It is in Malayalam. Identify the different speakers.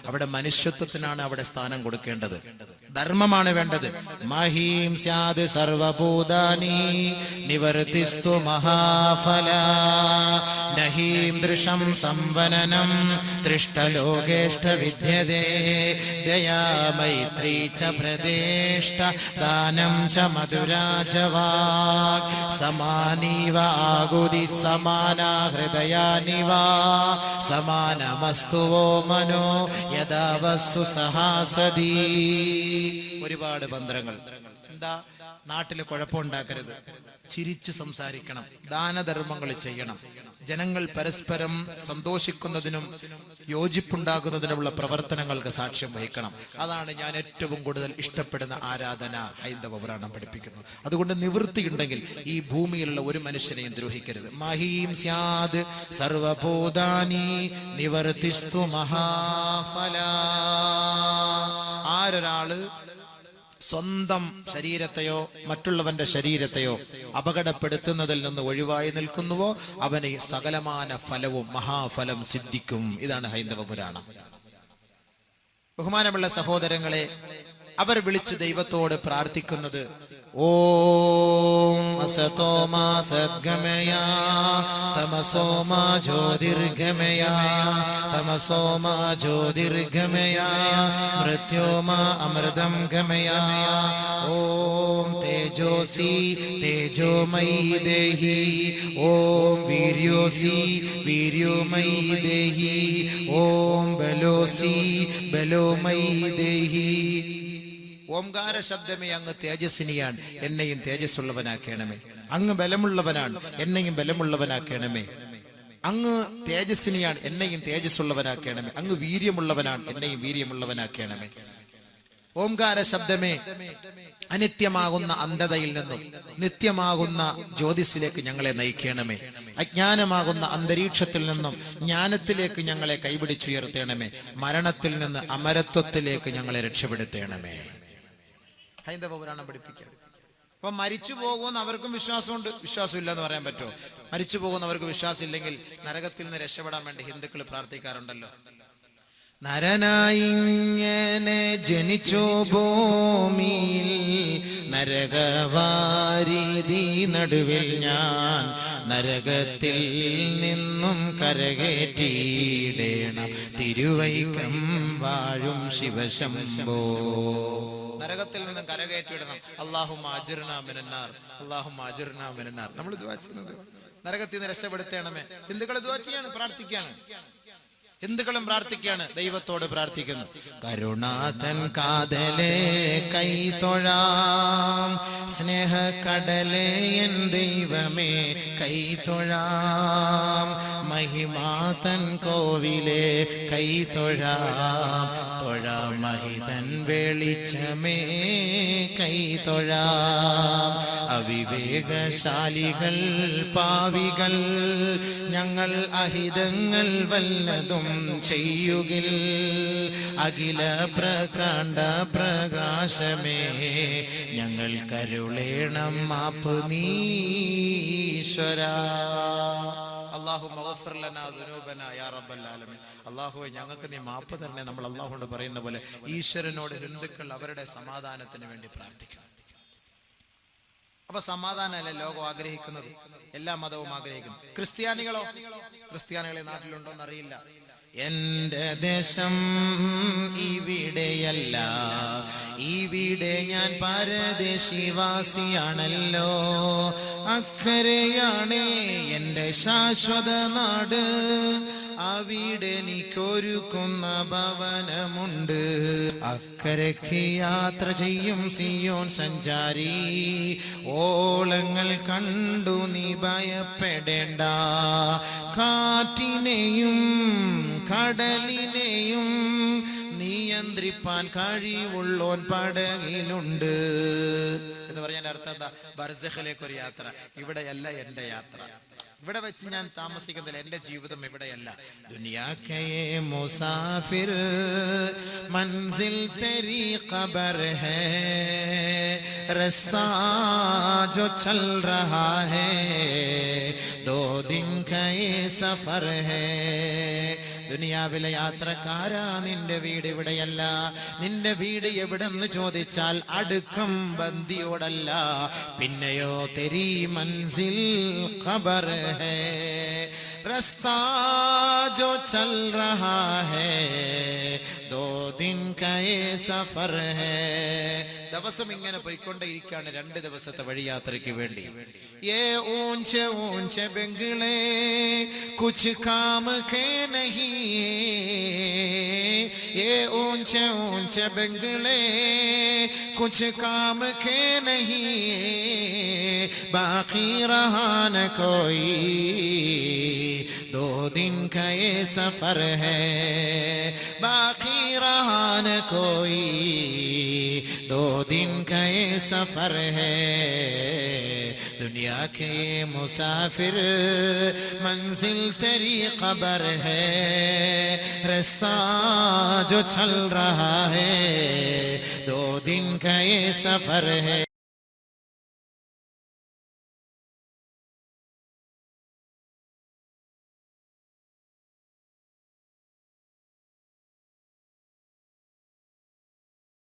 Speaker 1: അവിടെ മനുഷ്യത്വത്തിനാണ് അവിടെ സ്ഥാനം കൊടുക്കേണ്ടത്, ധർമ്മമാണ് വേണ്ടത്. മഹീം സ്യാദ് സർവഭൂതാനി നിവർത്തിസ്തു മഹാഫല നഹീം ദൃശം സംവനനം ദൃഷ്ടലോകേഷ്ട വിദ്യതേ ദയാ മൈത്രീ ച പ്രദേഷ്ട ദാനം ച മധുരാജവാക് സമാനീവ ആകുതി സമാന ഹൃദയാനിവ സമാനമസ്തുവോ മനോ യഥാ വസ്തു സഹാസദീ. ഒരുപാട് മന്ത്രങ്ങൾ. എന്താ? നാട്ടിൽ കുഴപ്പമുണ്ടാക്കരുത്, ചിരിച്ച് സംസാരിക്കണം, ദാനധർമ്മങ്ങൾ ചെയ്യണം, ജനങ്ങൾ പരസ്പരം സന്തോഷിക്കുന്നതിനും യോജിപ്പുണ്ടാകുന്നതിനുമുള്ള പ്രവർത്തനങ്ങൾക്ക് സാക്ഷ്യം വഹിക്കണം. അതാണ് ഞാൻ ഏറ്റവും കൂടുതൽ ഇഷ്ടപ്പെടുന്ന ആരാധന ഹൈന്ദവ പുരാണം പഠിപ്പിക്കുന്നു. അതുകൊണ്ട് നിവൃത്തിയുണ്ടെങ്കിൽ ഈ ഭൂമിയിലുള്ള ഒരു മനുഷ്യനെയും ദ്രോഹിക്കരുത്. മഹീം സ്യാദ് സർവഭൂതാനി നിവർത്തിസ്തു മഹാഫല. ആരൊരാള് സ്വന്തം ശരീരത്തെയോ മറ്റുള്ളവന്റെ ശരീരത്തെയോ അപകടപ്പെടുത്തുന്നതിൽ നിന്ന് ഒഴിവായി നിൽക്കുന്നുവോ അവന് സകലമാന ഫലവും മഹാഫലം സിദ്ധിക്കും. ഇതാണ് ഹൈന്ദവ പുരാണം. ബഹുമാനമുള്ള സഹോദരങ്ങളെ, അവർ വിളിച്ച് ദൈവത്തോട് പ്രാർത്ഥിക്കുന്നത് ഓം അസതോമാ സദ്ഗമയ തമസോമാ ജ്യോതിർഗമയ തമസോമാ ജ്യോതിർഗമയ മൃത്യോമാ അമൃതം ഗമയ ഓം തേജോസി തേജോമയി ദേഹി ഓം വീര്യോസി വീര്യോമയി ദേഹി ഓം ബലോസി ബലോമയി ദേഹി. ഓംകാര ശബ്ദമേ, അങ്ങ് തേജസ്വിനിയാണ്, എന്നെയും തേജസ്സുള്ളവനാക്കണമേ. അങ്ങ് ബലമുള്ളവനാണ്, എന്നെയും ബലമുള്ളവനാക്കണമേ. അങ്ങ് തേജസ്വിനിയാണ്, എന്നെയും തേജസ്സുള്ളവനാക്കണമേ. അങ്ങ് വീര്യമുള്ളവനാണ്, എന്നെയും വീര്യമുള്ളവനാക്കണമേ. ഓംകാര ശബ്ദമേ, അനിത്യമാകുന്ന അന്ധതയിൽ നിന്നും നിത്യമാകുന്ന ജ്യോതിസിലേക്ക് ഞങ്ങളെ നയിക്കണമേ. അജ്ഞാനമാകുന്ന അന്തരീക്ഷത്തിൽ നിന്നും ജ്ഞാനത്തിലേക്ക് ഞങ്ങളെ കൈപിടിച്ചുയർത്തണമേ. മരണത്തിൽ നിന്ന് അമരത്വത്തിലേക്ക് ഞങ്ങളെ രക്ഷപ്പെടുത്തണമേ. ഹൈന്ദവ പുരാണം പഠിപ്പിക്കാം. അപ്പൊ മരിച്ചു പോകുമെന്ന് അവർക്കും വിശ്വാസമുണ്ട്. വിശ്വാസം ഇല്ലെന്ന് പറയാൻ പറ്റുമോ? മരിച്ചു പോകുന്നവർക്ക് വിശ്വാസം ഇല്ലെങ്കിൽ നരകത്തിൽ നിന്ന് രക്ഷപ്പെടാൻ വേണ്ടി ഹിന്ദുക്കൾ പ്രാർത്ഥിക്കാറുണ്ടല്ലോ. നരനായിങ്ങനെ ജനിച്ചോ ഭൂമിയിൽ നരകവാരിധി നടുവിൽ ഞാൻ നരകത്തിൽ നിന്നും കരകേറ്റിയിടേണം തിരുവൈക്കം വാഴും ശിവശംഭോ. നരകത്തിൽ നിന്നും കരകയറ്റിവിടണം. അല്ലാഹുമ്മ അജ്ർനാ മിനന്നാർ, അല്ലാഹുമ്മ അജ്ർനാ മിനന്നാർ. നമ്മൾ ദുആ ചെയ്യുന്നത് നരകത്തിൽ നിന്ന് രക്ഷപ്പെടുത്തണമേ. ഹിന്ദുക്കൾ ദുആ ചെയ്യാണ്, പ്രാർത്ഥിക്കുകയാണ്. ഹിന്ദുക്കളും പ്രാർത്ഥിക്കുകയാണ്, ദൈവത്തോട് പ്രാർത്ഥിക്കുന്നു. കരുണാതൻ കാതലേ കൈതൊഴാം സ്നേഹക്കടലേ എൻ ദൈവമേ കൈതൊഴാം മഹിമാതൻ കോവിലേ കൈതൊഴാം തൊഴാം മഹിതൻ വെളിച്ചമേ കൈതൊഴാം. അവിവേകശാലികൾ പാവികൾ ഞങ്ങൾ അഹിതങ്ങൾ വല്ലതും ചെയ്യുകിൽ അഖില പ്രകാണ്ഡ പ്രകാശമേ ഞങ്ങൾ കരുളേണം മാപ്പ് നീശ്വരാ. അല്ലാഹുവേ ഞങ്ങൾക്ക് നീ മാപ്പ് തരണേ. നമ്മൾ അല്ലാഹുവോട് പറയുന്ന പോലെ ഈശ്വരനോട് ഹിന്ദുക്കൾ അവരുടെ സമാധാനത്തിന് വേണ്ടി പ്രാർത്ഥിക്കും. അപ്പൊ സമാധാനമല്ലേ ലോകം ആഗ്രഹിക്കുന്നത്, എല്ലാ മതവും ആഗ്രഹിക്കുന്നു. ക്രിസ്ത്യാനികളെ നാട്ടിലുണ്ടോ എന്നറിയില്ല. എന്റെ ദേശം ഇവിടെയല്ല, ഇവിടെ ഞാൻ പരദേശിവാസിയാണല്ലോ. അക്കരെയാണ് എന്റെ ശാശ്വത നാട്, അവിടെ എനിക്കൊരുക്കുന്ന ഭവനമുണ്ട്. അക്കരയ്ക്ക് യാത്ര ചെയ്യും സിയോൻ സഞ്ചാരി, ഓളങ്ങൾ കണ്ടു നീ ഭയപ്പെടേണ്ട. കാറ്റിനെയും കടലിനെയും നിയന്ത്രിപ്പാൻ കഴിവുള്ളോൻ പടകിലുണ്ട് എന്ന് പറഞ്ഞാൽ അർത്ഥം എന്താ? ബർസഖിലേക്ക് ഒരു യാത്ര. ഇവിടെയല്ല എന്റെ യാത്ര, ഇവിടെ വെച്ച് ഞാൻ താമസിക്കുന്നില്ല, എന്റെ ജീവിതം ഇവിടെയല്ല. ദുനിയാക്കേ മുസാഫിർ മൻസിൽ തെരി ഖബർ ഹേ, റസ്താ ജോ ചൽ രഹാ ഹേ, ദോ ദിൻ കാ യേ സഫർ ഹേ. ദുനിയാവിലെ യാത്രക്കാരാ, നിന്റെ വീട് ഇവിടെയല്ല. നിന്റെ വീട് എവിടെന്ന് ചോദിച്ചാൽ അടുക്കം ബന്ദിയോടല്ല, പിന്നെയോ തെരീ മൻസിൽ ഖബർ ഹേ. रस्ता जो चल रहा है 2 दिन का ये सफर है. ദിവസം ഇങ്ങനെ പോയിക്കൊണ്ടേയിരിക്കുകയാണ് 2 ദിവസത്തെ വഴിയാത്രയ്ക്ക് വേണ്ടി. ये ऊंचे ऊंचे बंगले कुछ काम के नहीं, ये ऊंचे ऊंचे बंगले कुछ काम के नहीं, बाकी रहा न कोई 2 दिन का ये सफर है, बाकी रहा न कोई 2 दिन का ये सफर है. दुनिया के मुसाफिर मंजिल तेरी कब्र है, रास्ता जो चल रहा है 2 दिन का ये सफर है.